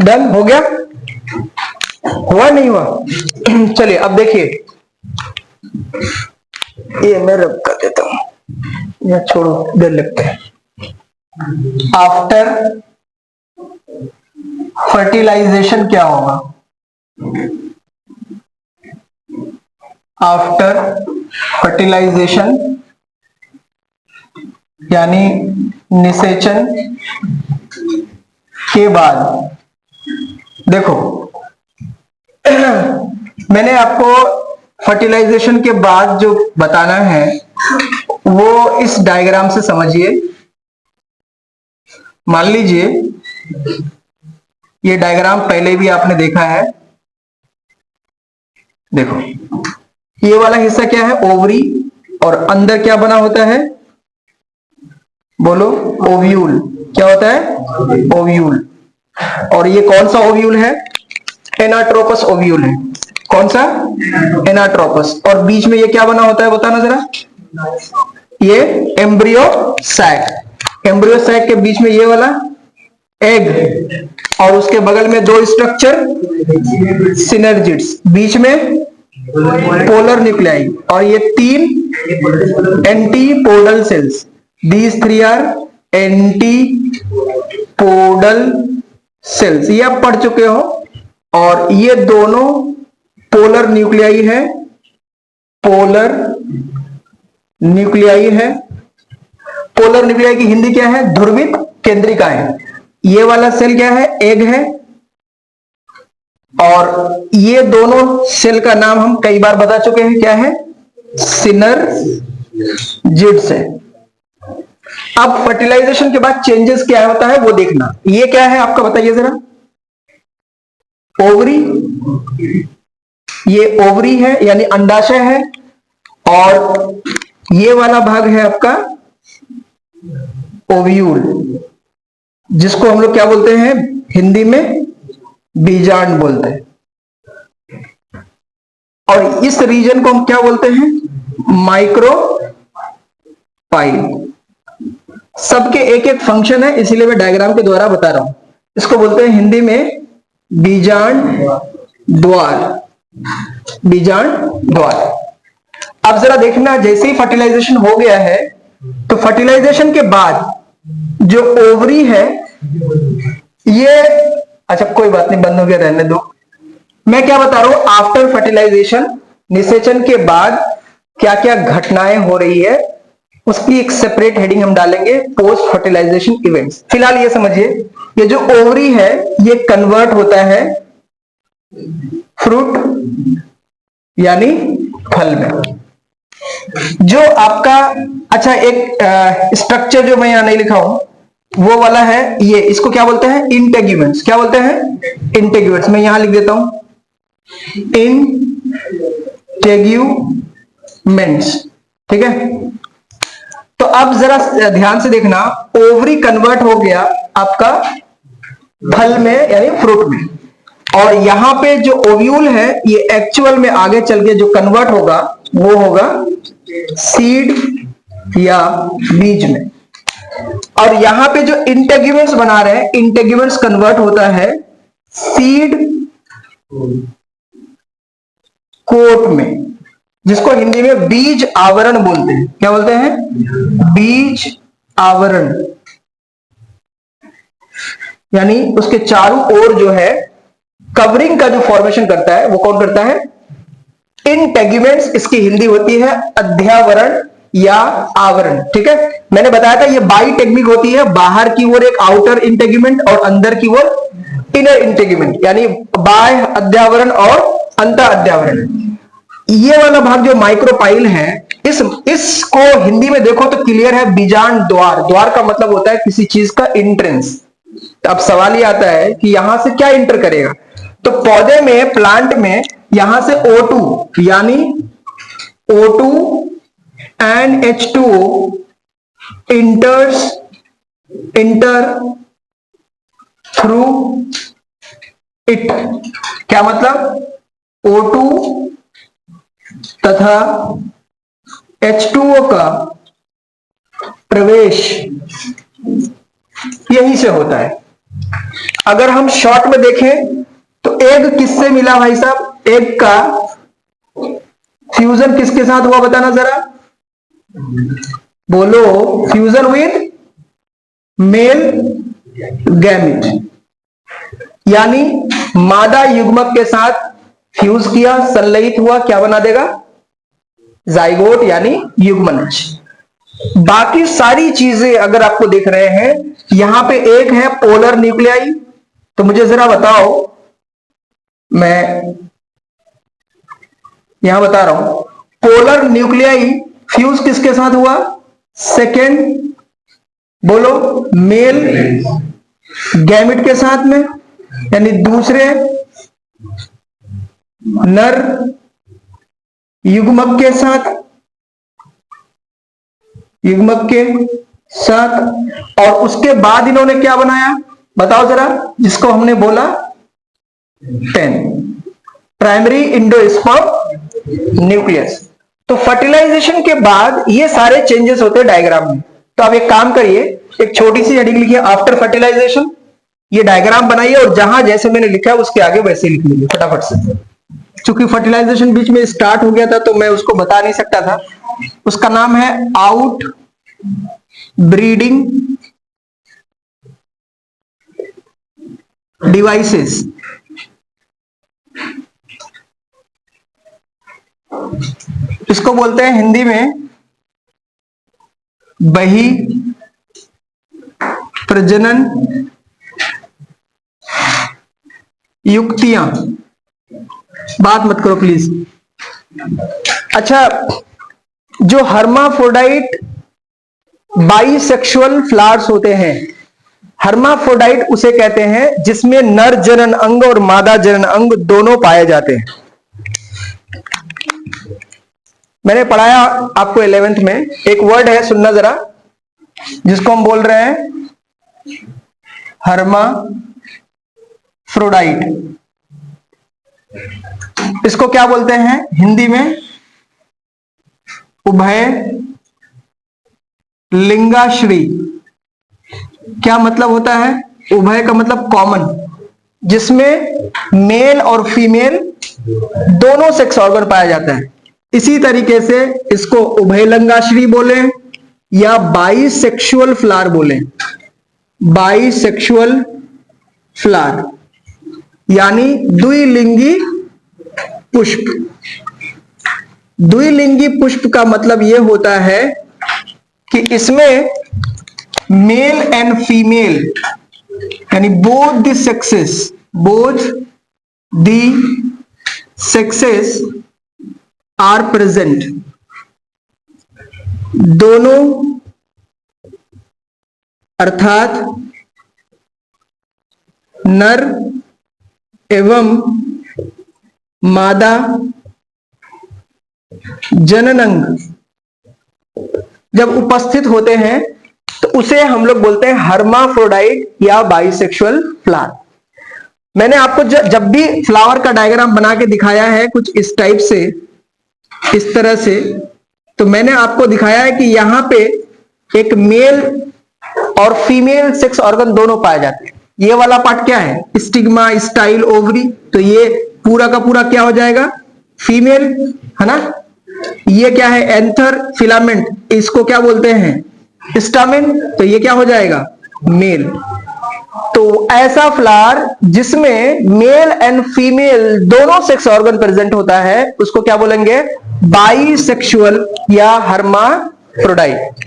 Done हो गया, हुआ नहीं हुआ? चलिए अब देखिए, ये मैं रब कर देता हूं या छोड़ो, देर लगते हैं। आफ्टर फर्टिलाइजेशन क्या होगा? आफ्टर फर्टिलाइजेशन यानी निषेचन के बाद, देखो मैंने आपको फर्टिलाइजेशन के बाद जो बताना है वो इस डायग्राम से समझिए। मान लीजिए ये डायग्राम पहले भी आपने देखा है। देखो ये वाला हिस्सा क्या है? ओवरी, और अंदर क्या बना होता है? बोलो, ओव्यूल। क्या होता है? ओव्यूल। और ये कौन सा ओव्यूल है? एनाट्रोपस ओव्यूल है। कौन सा? एनाट्रोपस। और बीच में ये क्या बना होता है बताना जरा? ये एम्ब्रियो सैक। एम्ब्रियो सैक के बीच में ये वाला एग, और उसके बगल में दो स्ट्रक्चर सिनर्जिड्स, बीच में पोलर न्यूक्लियाई, और ये तीन antipodal cells. These three are antipodal cells, ये आप पढ़ चुके हो। और ये दोनों पोलर न्यूक्लियाई है, पोलर न्यूक्लियाई है। पोलर न्यूक्लियाई की हिंदी क्या है? ध्रुवित केंद्रिकाएं। ये वाला सेल क्या है? एग है। और ये दोनों सेल का नाम हम कई बार बता चुके हैं, क्या है? सिनर्जिड्स है। अब फर्टिलाइजेशन के बाद चेंजेस क्या होता है वो देखना। ये क्या है आपका, बताइए जरा? ओवरी। ये ओवरी है यानी अंडाशय है। और ये वाला भाग है आपका ओव्यूल, जिसको हम लोग क्या बोलते हैं हिंदी में? बीजांड बोलते हैं। और इस रीजन को हम क्या बोलते हैं? माइक्रोपाइल। सबके एक एक फंक्शन है, इसीलिए मैं डायग्राम के द्वारा बता रहा हूं। इसको बोलते हैं हिंदी में बीजांड द्वार। बीजांड द्वार। अब जरा देखना, जैसे ही फर्टिलाइजेशन हो गया है तो फर्टिलाइजेशन के बाद जो ओवरी है ये, अच्छा कोई बात नहीं, बंद हो गया, रहने दो। मैं क्या बता रहा हूं, आफ्टर फर्टिलाइजेशन, निषेचन के बाद क्या क्या घटनाएं हो रही है उसकी एक सेपरेट हेडिंग हम डालेंगे, पोस्ट फर्टिलाइजेशन इवेंट्स। फिलहाल ये समझिए, ये जो ओवरी है ये कन्वर्ट होता है फ्रूट यानी फल में। जो आपका, अच्छा एक स्ट्रक्चर जो मैं यहां नहीं लिखा हूं वो वाला है, ये इसको क्या बोलते हैं? इंटेग्यूमेंट्स। क्या बोलते हैं? इंटेग्यूमेंट्स। मैं यहां लिख देता हूं इंटेग्यूमेंट्स, ठीक है। तो अब जरा ध्यान से देखना, ओवरी कन्वर्ट हो गया आपका फल में यानी फ्रूट में, और यहां पे जो ओव्यूल है ये एक्चुअल में आगे चल के जो कन्वर्ट होगा वो होगा सीड या बीज में। और यहां पे जो इंटेग्यूमेंट्स बना रहे हैं, इंटेग्यूमेंट्स कन्वर्ट होता है सीड कोट में, जिसको हिंदी में बीज आवरण बोलते हैं। क्या बोलते हैं? बीज आवरण। यानी उसके चारों ओर जो है कवरिंग का जो फॉर्मेशन करता है वो कौन करता है? इंटेग्यूमेंट्स। इसकी हिंदी होती है अध्यावरण या आवरण, ठीक है। मैंने बताया था ये बाई टेक्निक होती है, बाहर की ओर एक आउटर इंटेग्यूमेंट और अंदर की ओर इनर इंटेग्यूमेंट, यानी बाह्य अध्यावरण और अंतर अध्यावरण। ये वाला भाग जो माइक्रोपाइल है, इसको हिंदी में देखो तो क्लियर है बीजांड द्वार। द्वार का मतलब होता है किसी चीज का एंट्रेंस। अब सवाल ये आता है कि यहां से क्या इंटर करेगा, तो पौधे में, प्लांट में यहां से O2 यानी O2 and H2O inter through it. क्या मतलब? O2 तथा H2O का प्रवेश यहीं से होता है। अगर हम शॉर्ट में देखें तो एग किससे मिला भाई साहब? एग का फ्यूजन किसके साथ हुआ बताना जरा, बोलो। फ्यूजन विद मेल गैमिट, यानी मादा युग्मक के साथ फ्यूज किया, संलयित हुआ, क्या बना देगा? जाइगोट यानी युग्मनज। बाकी सारी चीजें अगर आपको दिख रहे हैं, यहां पे एक है पोलर न्यूक्लियाई, तो मुझे जरा बताओ, मैं यहां बता रहा हूं, पोलर न्यूक्लियाई फ्यूज किसके साथ हुआ? सेकेंड, बोलो, मेल गैमिट के साथ में, यानी दूसरे नर युग्मक के साथ, युग्मक के साथ। और उसके बाद इन्होंने क्या बनाया बताओ जरा, जिसको हमने बोला 10 प्राइमरी इंडोस्पर्म न्यूक्लियस। तो फर्टिलाइजेशन के बाद ये सारे चेंजेस होते हैं डायग्राम में। तो आप एक काम करिए, एक छोटी सी हेडिंग लिखिए आफ्टर फर्टिलाइजेशन, ये डायग्राम बनाइए और जहां जैसे मैंने लिखा है उसके आगे वैसे लिख लीजिए फटाफट से। क्योंकि फर्टिलाइजेशन बीच में स्टार्ट हो गया था तो मैं उसको बता नहीं सकता था। उसका नाम है आउट ब्रीडिंग डिवाइसेस। इसको बोलते हैं हिंदी में बही प्रजनन युक्तियां। बात मत करो प्लीज। अच्छा, जो हर्माफ्रोडाइट बाइसेक्सुअल फ्लावर्स होते हैं, हर्माफ्रोडाइट उसे कहते हैं जिसमें नर जनन अंग और मादा जनन अंग दोनों पाए जाते हैं। मैंने पढ़ाया आपको 11th में, एक वर्ड है, सुनना जरा, जिसको हम बोल रहे हैं हर्माफ्रोडाइट। इसको क्या बोलते हैं हिंदी में? उभय लिंगाश्री। क्या मतलब होता है? उभय का मतलब कॉमन, जिसमें मेल और फीमेल दोनों सेक्स ऑर्गन पाया जाता है। इसी तरीके से इसको उभयलिंगाश्री बोले या बाइसेक्सुअल फ्लावर बोले। बाइसेक्सुअल फ्लावर यानी द्विलिंगी पुष्प। द्विलिंगी पुष्प का मतलब यह होता है कि इसमें मेल एंड फीमेल यानी both the sexes are present. दोनों अर्थात नर एवं मादा जननांग जब उपस्थित होते हैं तो उसे हम लोग बोलते हैं हर्माफ्रोडाइट या बाइसेक्सुअल फ्लावर। मैंने आपको जब भी फ्लावर का डायग्राम बना के दिखाया है कुछ इस टाइप से, इस तरह से, तो मैंने आपको दिखाया है कि यहां पे एक मेल और फीमेल सेक्स ऑर्गन दोनों पाए जाते हैं। ये वाला पार्ट क्या है? Stigma, style, ovary. तो ये पूरा का पूरा क्या हो जाएगा? फीमेल, है ना। ये क्या है? एंथर, फिलामेंट, इसको क्या बोलते हैं? स्टामेन। तो ये क्या हो जाएगा? मेल। तो ऐसा फ्लावर जिसमें मेल एंड फीमेल दोनों सेक्स ऑर्गन प्रेजेंट होता है उसको क्या बोलेंगे? बाइसेक्सुअल या हर्माफ्रोडाइट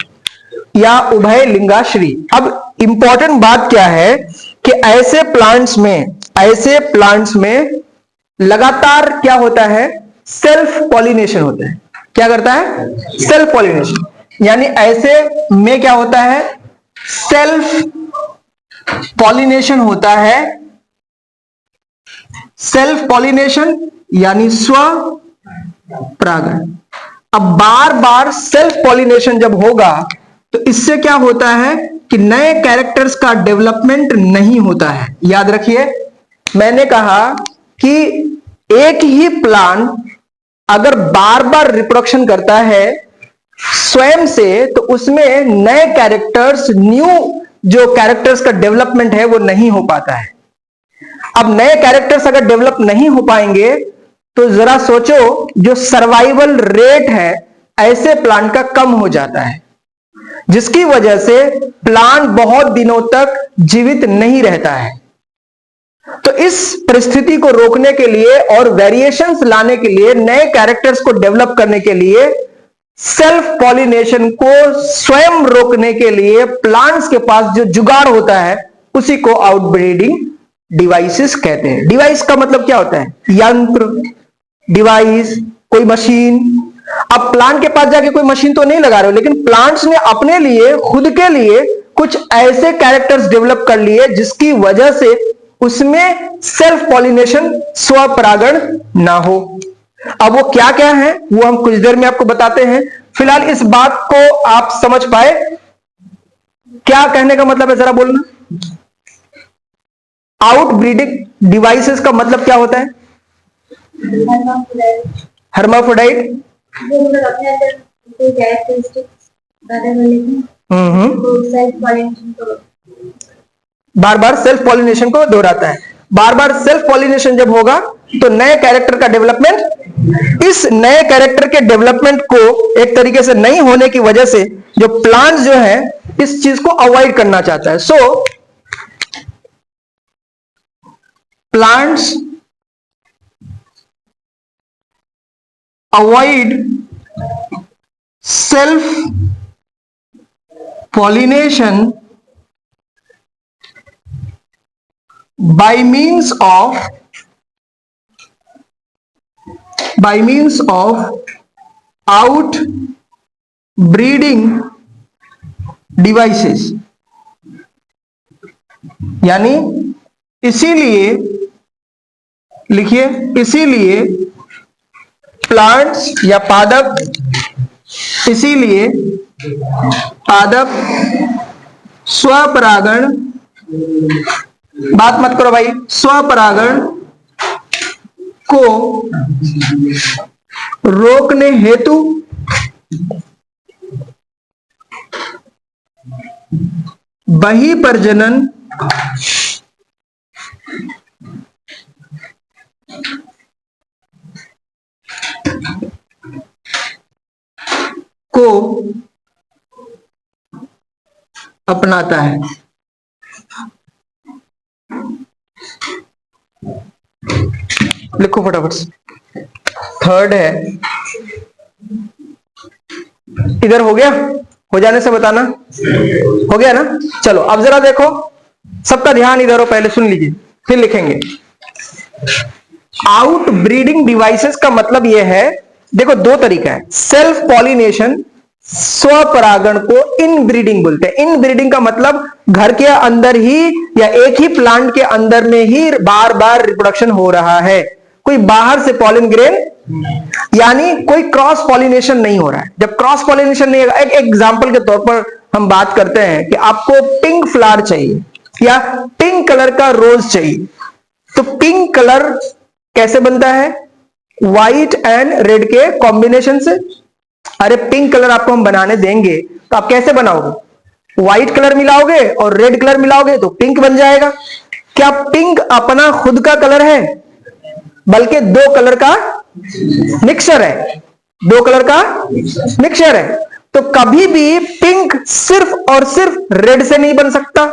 या उभय लिंगाश्री। अब इंपॉर्टेंट बात क्या है कि ऐसे प्लांट्स में लगातार क्या होता है? सेल्फ पॉलिनेशन होता है। क्या करता है? Self pollination. यानी ऐसे में क्या होता है? सेल्फ पॉलिनेशन होता है। सेल्फ पॉलिनेशन यानी स्व परागण। अब बार बार सेल्फ पॉलिनेशन जब होगा तो इससे क्या होता है कि नए कैरेक्टर्स का डेवलपमेंट नहीं होता है। याद रखिए, मैंने कहा कि एक ही प्लांट अगर बार बार रिप्रोडक्शन करता है स्वयं से तो उसमें नए कैरेक्टर्स, न्यू जो कैरेक्टर्स का डेवलपमेंट है वो नहीं हो पाता है। अब नए कैरेक्टर्स अगर डेवलप नहीं हो पाएंगे तो जरा सोचो, जो सर्वाइवल रेट है ऐसे प्लांट का कम हो जाता है, जिसकी वजह से प्लांट बहुत दिनों तक जीवित नहीं रहता है। तो इस परिस्थिति को रोकने के लिए और वेरिएशंस लाने के लिए, नए कैरेक्टर्स को डेवलप करने के लिए, सेल्फ पॉलिनेशन को स्वयं रोकने के लिए प्लांट्स के पास जो जुगाड़ होता है उसी को आउटब्रीडिंग डिवाइसेस कहते हैं। डिवाइस का मतलब क्या होता है? यंत्र, डिवाइस, कोई मशीन। अब प्लांट के पास जाके कोई मशीन तो नहीं लगा रहे हो, लेकिन प्लांट्स ने अपने लिए, खुद के लिए कुछ ऐसे कैरेक्टर्स डेवलप कर लिए जिसकी वजह से उसमें सेल्फ पॉलिनेशन, स्वपरागण ना हो। अब वो क्या क्या है वो हम कुछ देर में आपको बताते हैं। फिलहाल इस बात को आप समझ पाए? क्या कहने का मतलब है जरा बोलना। आउटब्रीडिंग डिवाइसेस का मतलब क्या होता है? हर्माफ्रोडाइट। बार बार सेल्फ पॉलिनेशन को दोहराता है। बार बार सेल्फ पॉलिनेशन जब होगा तो नए कैरेक्टर का डेवलपमेंट, इस नए कैरेक्टर के डेवलपमेंट को एक तरीके से नहीं होने की वजह से जो प्लांट जो है इस चीज को अवॉइड करना चाहता है। So plants avoid self pollination by means of outbreeding devices। यानी इसीलिए, लिखिए, इसीलिए प्लांट्स या पादप, इसीलिए पादप स्वपरागण, बात मत करो भाई, स्वपरागण को रोकने हेतु बहिर्प्रजनन को अपनाता है। लिखो फटाफट से। थर्ड है, इधर हो गया? हो जाने से बताना। हो गया ना? चलो अब जरा देखो, सबका ध्यान इधर हो, पहले सुन लीजिए फिर लिखेंगे। आउट ब्रीडिंग डिवाइसेस का मतलब यह है, देखो दो तरीका है। सेल्फ पॉलिनेशन, स्वपरागण को इन ब्रीडिंग बोलते हैं। इन ब्रीडिंग का मतलब घर के अंदर ही या एक ही प्लांट के अंदर में ही बार बार रिप्रोडक्शन हो रहा है, कोई बाहर से पॉलिन ग्रेन, यानी कोई क्रॉस पॉलिनेशन नहीं हो रहा है। जब क्रॉस पॉलिनेशन नहीं होगा, एक एग्जांपल के तौर पर हम बात करते हैं कि आपको पिंक फ्लावर चाहिए या पिंक कलर का रोज चाहिए, तो पिंक कलर कैसे बनता है? व्हाइट एंड रेड के कॉम्बिनेशन से। अरे पिंक कलर आपको हम बनाने देंगे तो आप कैसे बनाओगे? व्हाइट कलर मिलाओगे और रेड कलर मिलाओगे तो पिंक बन जाएगा। क्या पिंक अपना खुद का कलर है? बल्कि दो कलर का मिक्सचर है, दो कलर का मिक्सचर है। तो कभी भी पिंक सिर्फ और सिर्फ रेड से नहीं बन सकता,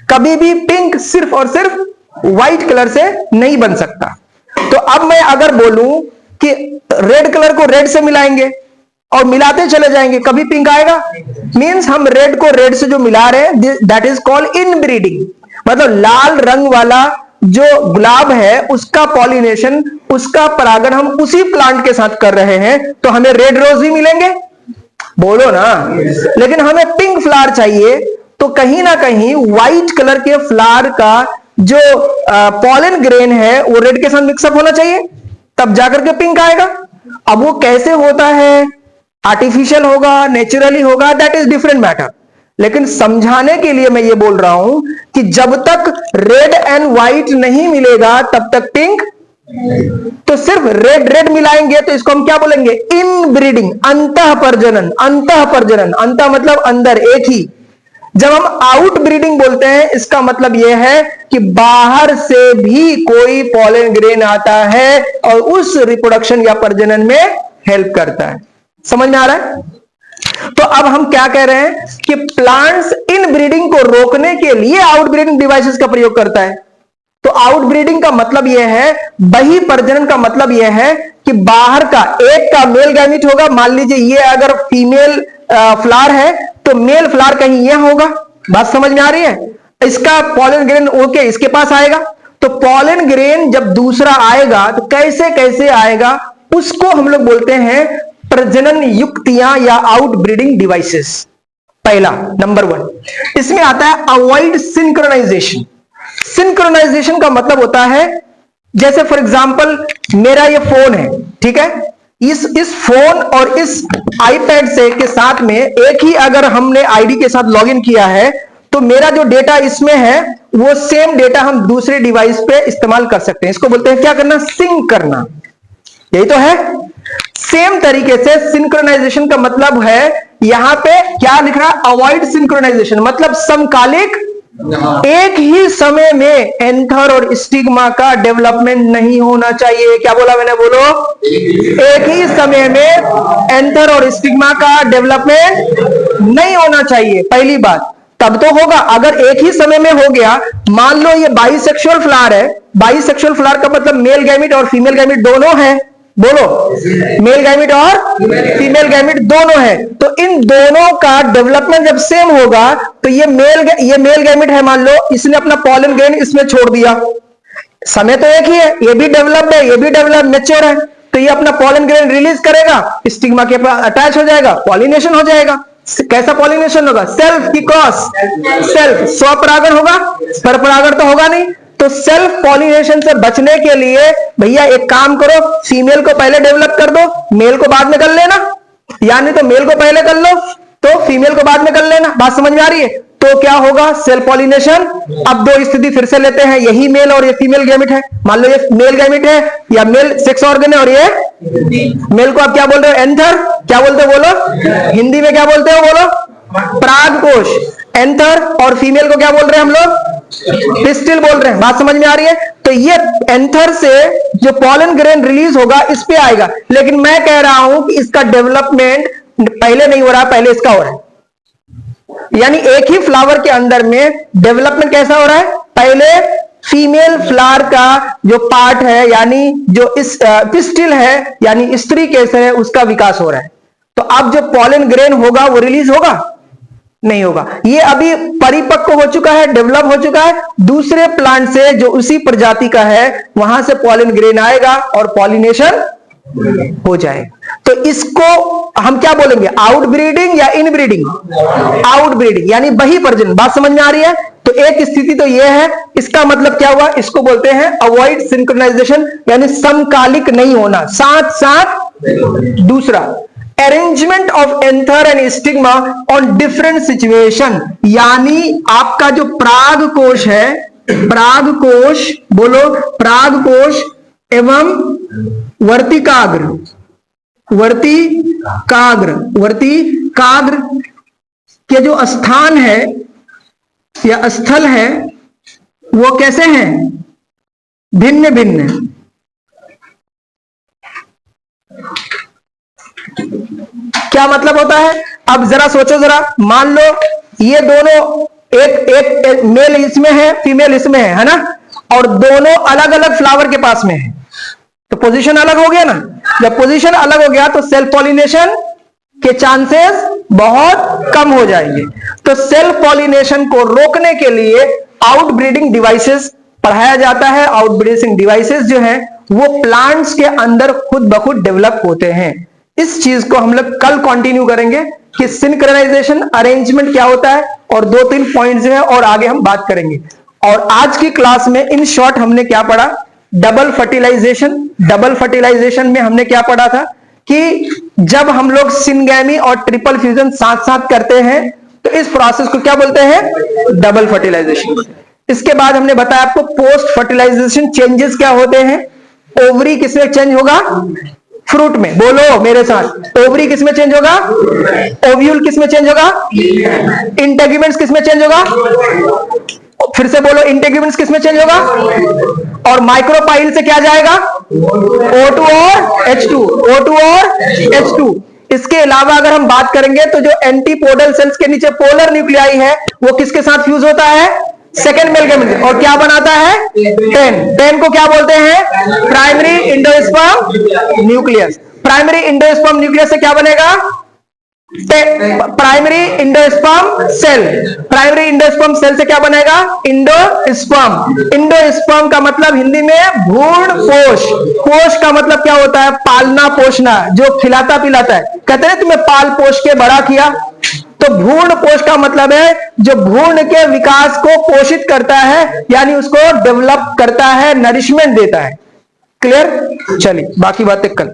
कभी भी पिंक सिर्फ और सिर्फ व्हाइट कलर से नहीं बन सकता। तो अब मैं अगर बोलूं कि रेड कलर को रेड से मिलाएंगे और मिलाते चले जाएंगे, कभी पिंक आएगा? मींस हम रेड को रेड से जो मिला रहे हैं, दैट इज कॉल्ड इनब्रीडिंग। मतलब लाल रंग वाला जो गुलाब है उसका पॉलिनेशन, उसका परागण हम उसी प्लांट के साथ कर रहे हैं, तो हमें रेड रोज ही मिलेंगे, बोलो ना। लेकिन हमें पिंक फ्लावर चाहिए, तो कहीं ना कहीं व्हाइट कलर के फ्लावर का जो पॉलन ग्रेन है वो रेड के साथ मिक्सअप होना चाहिए, तब जाकर के पिंक आएगा। अब वो कैसे होता है? आर्टिफिशियल होगा, नेचुरली होगा, दैट इज डिफरेंट मैटर। लेकिन समझाने के लिए मैं ये बोल रहा हूं कि जब तक रेड एंड व्हाइट नहीं मिलेगा तब तक पिंक, तो सिर्फ रेड रेड मिलाएंगे तो इसको हम क्या बोलेंगे? इन ब्रीडिंग, अंतः प्रजनन। अंतः प्रजनन, अंतः मतलब अंदर, एक ही, जब हम आउट ब्रीडिंग बोलते हैं इसका मतलब यह है कि बाहर से भी कोई पॉलन ग्रेन आता है और उस रिप्रोडक्शन या प्रजनन में हेल्प करता है। समझ में आ रहा है? तो अब हम क्या कह रहे हैं कि प्लांट्स इन ब्रीडिंग को रोकने के लिए आउट ब्रीडिंग डिवाइसेस का प्रयोग करता है। तो आउट ब्रीडिंग का मतलब यह है, बही प्रजनन का मतलब यह है कि बाहर का एक का मेल गैमीट होगा। मान लीजिए ये अगर फीमेल फ्लावर है तो मेल फ्लावर कहीं यह होगा। बात समझ में आ रही है? इसका पॉलन ग्रेन ओके इसके पास आएगा। तो पॉलन ग्रेन जब दूसरा आएगा तो कैसे कैसे आएगा, उसको हम लोग बोलते हैं प्रजनन युक्तियां या आउट ब्रीडिंग डिवाइसेस। पहला नंबर 1 इसमें आता है अवॉइड सिंक्रोनाइजेशन। सिंक्रोनाइजेशन का मतलब होता है, जैसे फॉर एग्जांपल मेरा ये फोन है, ठीक है, इस फोन और इस आईपैड से के साथ में एक ही अगर हमने आईडी के साथ लॉगिन किया है तो मेरा जो डेटा इसमें है वो सेम डेटा हम दूसरे डिवाइस पे इस्तेमाल कर सकते हैं। इसको बोलते हैं क्या करना? सिंक करना। यही तो है। सेम तरीके से सिंक्रोनाइजेशन का मतलब है, यहां पे क्या लिख रहा है? अवॉइड सिंक्रोनाइजेशन मतलब समकालिक एक ही समय में एंथर और स्टिग्मा का डेवलपमेंट नहीं होना चाहिए। क्या बोला मैंने? बोलो। एक ही समय में एंथर और स्टिग्मा का डेवलपमेंट नहीं होना चाहिए। पहली बात तब तो होगा अगर एक ही समय में हो गया। मान लो ये बाइसेक्सुअल फ्लावर है। बाइसेक्सुअल फ्लावर का मतलब मेल गैमिट और फीमेल गैमिट दोनों है। बोलो, मेल गैमिट और फीमेल गैमिट दोनों है। तो इन दोनों का डेवलपमेंट जब सेम होगा तो ये मेल गैमिट है, मान लो इसने अपना पॉलन ग्रेन इसमें छोड़ दिया। समय तो एक ही है, ये भी डेवलप्ड है, ये भी डेवलप मैच्योर है, तो ये अपना पॉलन ग्रेन रिलीज करेगा, स्टिग्मा के पास अटैच हो जाएगा, पॉलिनेशन हो जाएगा। कैसा पॉलिनेशन होगा? सेल्फ की क्रॉस, सेल्फ स्वपरागण होगा, परपरागण तो होगा नहीं। तो सेल्फ पॉलिनेशन से बचने के लिए भैया एक काम करो, फीमेल को पहले डेवलप कर दो, मेल को बाद में कर लेना, यानी तो मेल को पहले कर लो तो फीमेल को बाद में कर लेना। बात समझ में आ रही है? तो क्या होगा? Self pollination. अब दो स्थिति फिर से लेते हैं, यही मेल और ये फीमेल गैमिट है। मान लो ये मेल गैमिट है या मेल सेक्स ऑर्गन है और ये मेल को आप क्या बोल रहे हो? एंथर। क्या बोलते हो? बोलो। हिंदी में क्या बोलते हो? बोलो। परागकोश। एंथर। और फीमेल को क्या बोल रहे हैं हम लोग? पिस्टिल बोल रहे हैं। बात समझ में आ रही है? तो ये एंथर से जो पॉलन ग्रेन रिलीज होगा इस पे आएगा, लेकिन मैं कह रहा हूं कि इसका डेवलपमेंट पहले नहीं हो रहा, पहले इसका हो रहा है। यानी एक ही फ्लावर के अंदर में डेवलपमेंट कैसा हो रहा है? पहले फीमेल फ्लावर का जो पार्ट है, यानी जो इस पिस्टिल है यानी स्त्री केसर है, उसका विकास हो रहा है। तो अब जो पॉलन ग्रेन होगा वो रिलीज होगा? नहीं होगा। ये अभी परिपक्व हो चुका है, डेवलप हो चुका है। दूसरे प्लांट से जो उसी प्रजाति का है वहां से पॉलन ग्रेन आएगा और पॉलिनेशन हो जाएगा। तो इसको हम क्या बोलेंगे? आउट ब्रीडिंग या इन ब्रीडिंग? आउट ब्रीडिंग यानी बही प्रजनन। बात समझ में आ रही है? तो एक स्थिति तो यह है, इसका मतलब क्या हुआ? इसको बोलते हैं अवॉइड सिंक्रोनाइजेशन यानी समकालिक नहीं होना, साथ साथ। दूसरा, arrangement of anther and stigma on different situation, यानी आपका जो पराग कोश है, परागकोश, बोलो, परागकोश एवं वर्तिकाग्र, वर्तिकाग्र के जो स्थान है या स्थल है वो कैसे हैं? भिन्न भिन्न। क्या मतलब होता है? अब जरा सोचो, जरा मान लो ये दोनों एक मेल इसमें है, फीमेल इसमें है ना, और दोनों अलग अलग फ्लावर के पास में है, तो पोजीशन अलग हो गया ना। जब पोजीशन अलग हो गया तो सेल्फ पॉलिनेशन के चांसेस बहुत कम हो जाएंगे। तो सेल्फ पॉलिनेशन को रोकने के लिए आउट ब्रीडिंग डिवाइसेस पढ़ाया जाता है। आउट ब्रीडिंग डिवाइसेस जो है वो प्लांट्स के अंदर खुद ब खुद डेवलप होते हैं। इस चीज को हम लोग कल कंटिन्यू करेंगे कि सिंक्रोनाइजेशन, अरेंजमेंट क्या होता है, और 2-3 पॉइंट्स हैं और आगे हम बात करेंगे। और आज की क्लास में इन शॉर्ट हमने क्या पढ़ा? Double fertilisation. डबल फर्टिलाइजेशन में हमने क्या पढ़ा था कि जब हम लोग सिंगैमी और ट्रिपल फ्यूजन साथ साथ करते हैं तो इस प्रोसेस को क्या बोलते हैं? Double fertilisation. इसके बाद हमने बताया आपको पोस्ट फर्टिलाइजेशन चेंजेस क्या होते हैं। ओवरी किसमें चेंज होगा? फ्रूट में, बोलो मेरे साथ, ओवरी किस में चेंज होगा, ओव्यूल किस में चेंज होगा, इंटेग्यूमेंट्स किस में चेंज होगा, फिर से बोलो, इंटेग्यूमेंट्स किस में चेंज होगा, और माइक्रोपाइल से क्या जाएगा, O2 और H2, O2 और H2। इसके अलावा अगर हम बात करेंगे तो जो एंटीपोडल सेल्स के नीचे पोलर न्यूक्लियाई है वो किसके साथ फ्यूज होता है, सेकेंड मेल गेमेट, और क्या बनाता है, पेन को क्या बोलते हैं, primary endosperm nucleus. Primary endosperm nucleus से क्या बनेगा, primary endosperm cell. Primary endosperm cell से क्या बनेगा, इंडोस्पर्म। इंडोस्पर्म का मतलब हिंदी में भ्रूण कोश। कोश का मतलब क्या होता है, पालना पोषना, जो खिलाता पिलाता है। कहते हैं तुम्हें पाल पोष के बड़ा किया, तो भ्रूण कोश का मतलब है जो भ्रूण के विकास को पोषित करता है, यानी उसको डेवलप करता है, नरिशमेंट देता है। क्लियर, चलिए बाकी बातें कल।